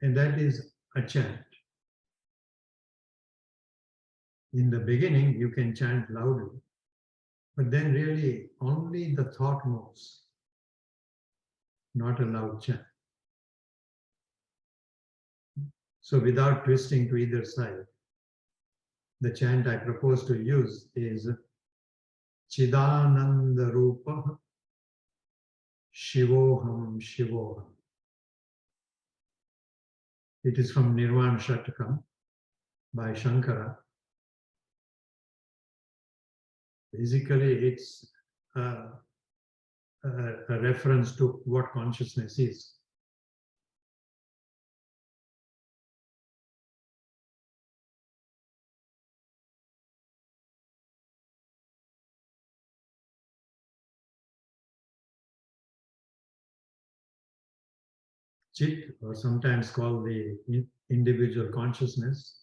and that is a chant. In the beginning, you can chant loudly, but then really only the thought moves, not a loud chant. So without twisting to either side, the chant I propose to use is chidananda rupah shivo'ham shivo'ham. It is from Nirvana Shatakam by Shankara. Basically, it's a reference to what consciousness is. Chit, or sometimes called the individual consciousness,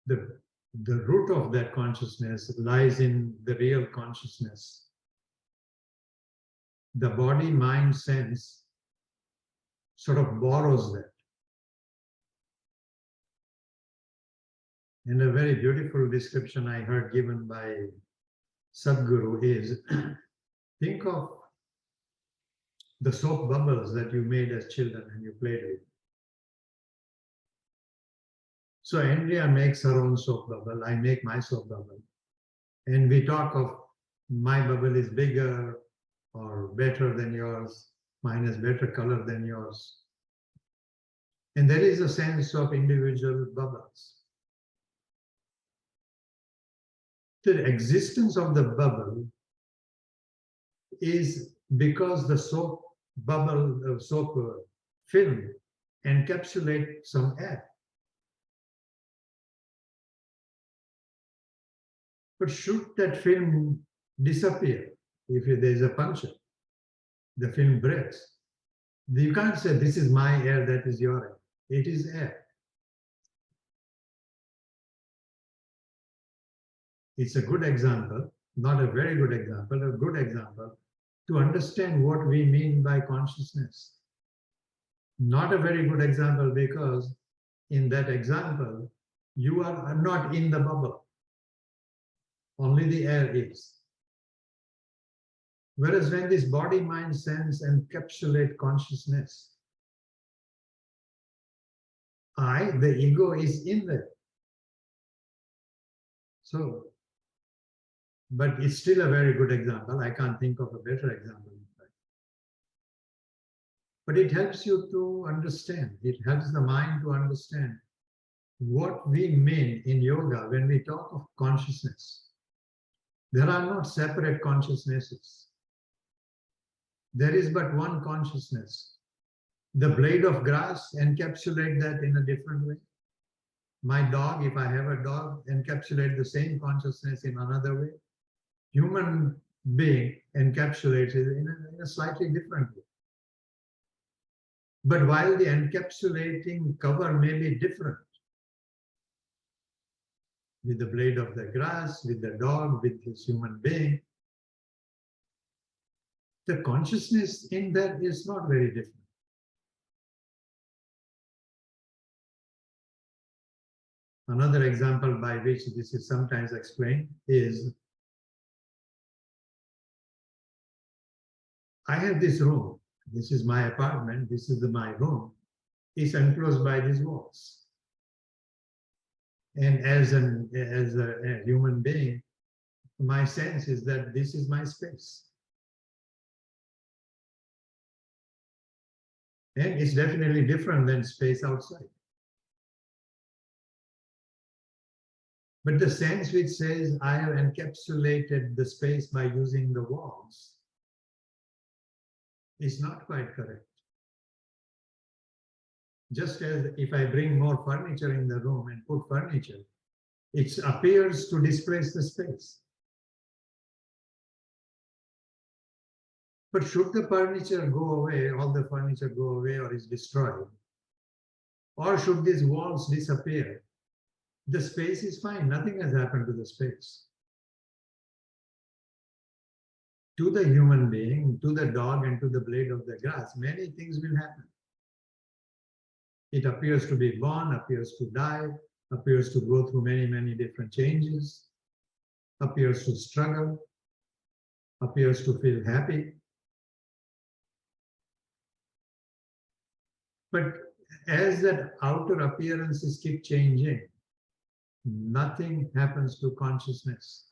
the root of that consciousness lies in the real consciousness. The body, mind, sense sort of borrows that. And a very beautiful description I heard given by Sadguru is, think of the soap bubbles that you made as children and you played with. So Andrea makes her own soap bubble, I make my soap bubble. And we talk of my bubble is bigger or better than yours, mine has better color than yours. And there is a sense of individual bubbles. The existence of the bubble is because the soap bubble, soap film encapsulates some air. But should that film disappear, if there is a puncture, the film breaks. You can't say this is my air, that is your air. It is air. It's a good example, not a very good example, a good example to understand what we mean by consciousness. Not a very good example because in that example, you are not in the bubble. Only the air is. Whereas when this body, mind, sense encapsulate consciousness, I, the ego, is in there. So, but it's still a very good example. I can't think of a better example, in fact. But it helps you to understand. It helps the mind to understand what we mean in yoga when we talk of consciousness. There are not separate consciousnesses. There is but one consciousness. The blade of grass encapsulate that in a different way. My dog, if I have a dog, encapsulate the same consciousness in another way. Human being encapsulates it in a slightly different way. But while the encapsulating cover may be different, with the blade of the grass, with the dog, with this human being, the consciousness in that is not very different. Another example by which this is sometimes explained is, I have this room. This is my apartment. This is my room. It's enclosed by these walls. And as a human being, my sense is that this is my space. And it's definitely different than space outside. But the sense which says I have encapsulated the space by using the walls is not quite correct. Just as if I bring more furniture in the room and put furniture, it appears to displace the space. But should the furniture go away, all the furniture go away or is destroyed, or should these walls disappear, the space is fine, nothing has happened to the space. to the human being, to the dog, and to the blade of the grass, many things will happen. It appears to be born, appears to die, appears to go through many, many different changes, appears to struggle, appears to feel happy. But as that outer appearances keep changing, nothing happens to consciousness.